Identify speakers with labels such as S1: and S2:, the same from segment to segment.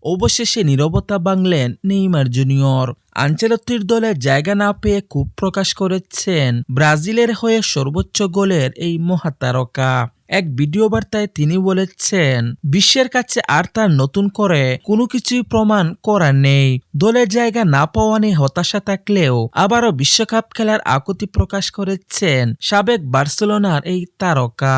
S1: অবশেষে নীরবতা ভাঙলেন Neymar junior. আনচেলত্তির দলে জায়গা না পেয়ে ক্ষোভ প্রকাশ করেছেন ব্রাজিলের হয়ে সর্বোচ্চ গোলের এই মহাতারকা। এক ভিডিও বার্তায় তিনি বলেছেন, বিশ্বের কাছে আর তার নতুন করে কোনো কিছুই প্রমাণ করার নেই। দলে জায়গা না পাওয়া নিয়ে হতাশা থাকলেও আবারও বিশ্বকাপ খেলার আকুতি প্রকাশ করেছেন সাবেক বার্সেলোনার এই তারকা।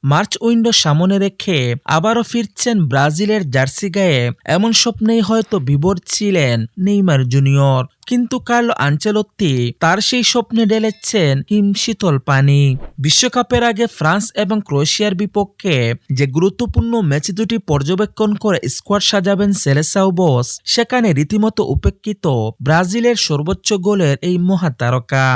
S1: মার্চ উইন্ডো সামনে রেখে আবারও ফিরছেন ব্রাজিলের জার্সি গায়ে, এমন স্বপ্নেই হয়তো বিভোর ছিলেন নেইমার জুনিয়র। কিন্তু কার্লো আনচেলত্তি তার সেই স্বপ্নে ঢেলেছেন হিমশীতল পানি। বিশ্বকাপের আগে ফ্রান্স এবং ক্রোয়েশিয়ার বিপক্ষে যে গুরুত্বপূর্ণ ম্যাচ দুটি পর্যবেক্ষণ করে স্কোয়াড সাজাবেন সেলেসাও বস, সেখানে রীতিমতো উপেক্ষিত ব্রাজিলের সর্বোচ্চ গোলের এই মহাতারকা।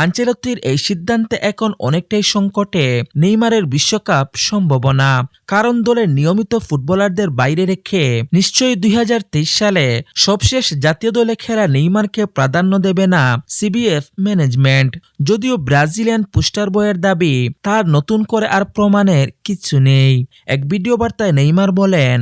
S1: আনচেলত্তির এই সিদ্ধান্তে এখন অনেকটাই সংকটে নেইমারের বিশ্বকাপ সম্ভাবনা। কারণ দলের নিয়মিত ফুটবলারদের বাইরে রেখে নিশ্চয়ই 2023 সালে সবশেষ জাতীয় দলে খেলা নেইমারকে প্রাধান্য দেবে না সিবিএফ ম্যানেজমেন্ট। যদিও ব্রাজিলিয়ান পোস্টার বয়ের দাবি তার নতুন করে আর প্রমাণের কিছু নেই। এক ভিডিও বার্তায় নেইমার বলেন,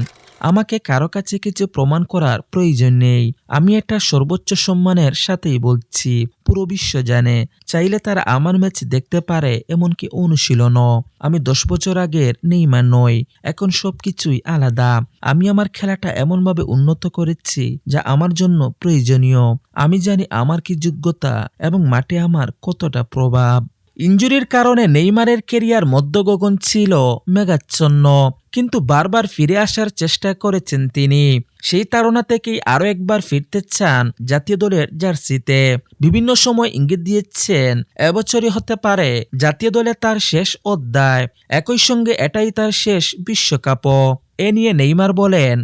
S1: আমাকে কারো কাছে কিছু প্রমাণ করার প্রয়োজন নেই। আমি একটা সর্বোচ্চ সম্মানের সাথেই বলছি, পুরো বিশ্ব জানে। চাইলে তারা আমার ম্যাচ দেখতে পারে, এমনকি অনুশীলনও। আমি 10 বছর আগের নেইমার নই, এখন সবকিছুই আলাদা। আমি আমার খেলাটা এমনভাবে উন্নত করেছি যা আমার জন্য প্রয়োজনীয়। আমি জানি আমার কি যোগ্যতা এবং মাঠে আমার কতটা প্রভাব। ইনজুরির কারণে নেইমারের ক্যারিয়ার মধ্যগগন ছিল মেঘাচ্ছন্ন, কিন্তু বারবার ফিরে আসার চেষ্টা করেছেন তিনি। সেই তাড়না থেকেই আরও একবার ফিরতে চান জাতীয় দলের জার্সিতে। বিভিন্ন সময় ইঙ্গিত দিয়েছেন এবছরই হতে পারে জাতীয় দলে তার শেষ অধ্যায়, একই সঙ্গে এটাই তার শেষ বিশ্বকাপও। এ নিয়ে নেইমার বলেন,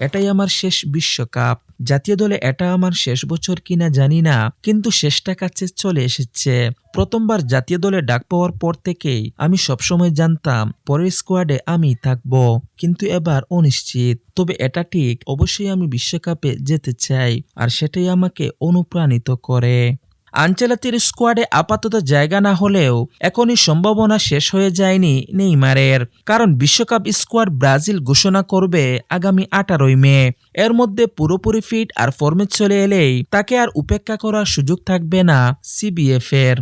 S1: এটাই আমার শেষ বিশ্বকাপ। জাতীয় দলে এটা আমার শেষ বছর কিনা জানি না, কিন্তু শেষটা কাছে চলে এসেছে। প্রথমবার জাতীয় দলে ডাক পাওয়ার পর থেকেই আমি সবসময় জানতাম পরের স্কোয়াডে আমি থাকবো, কিন্তু এবার অনিশ্চিত। তবে এটা ঠিক, অবশ্যই আমি বিশ্বকাপে যেতে চাই, আর সেটাই আমাকে অনুপ্রাণিত করে। আনচেলত্তির স্কোয়াডে আপাতত জায়গা না হলেও এখনই সম্ভাবনা শেষ হয়ে যায়নি নেইমারের। কারণ বিশ্বকাপ স্কোয়াড ব্রাজিল ঘোষণা করবে আগামী 18 মে। এর মধ্যে পুরোপুরি ফিট আর ফর্মে চলে এলেই তাকে আর উপেক্ষা করার সুযোগ থাকবে না সিবিএফ এর।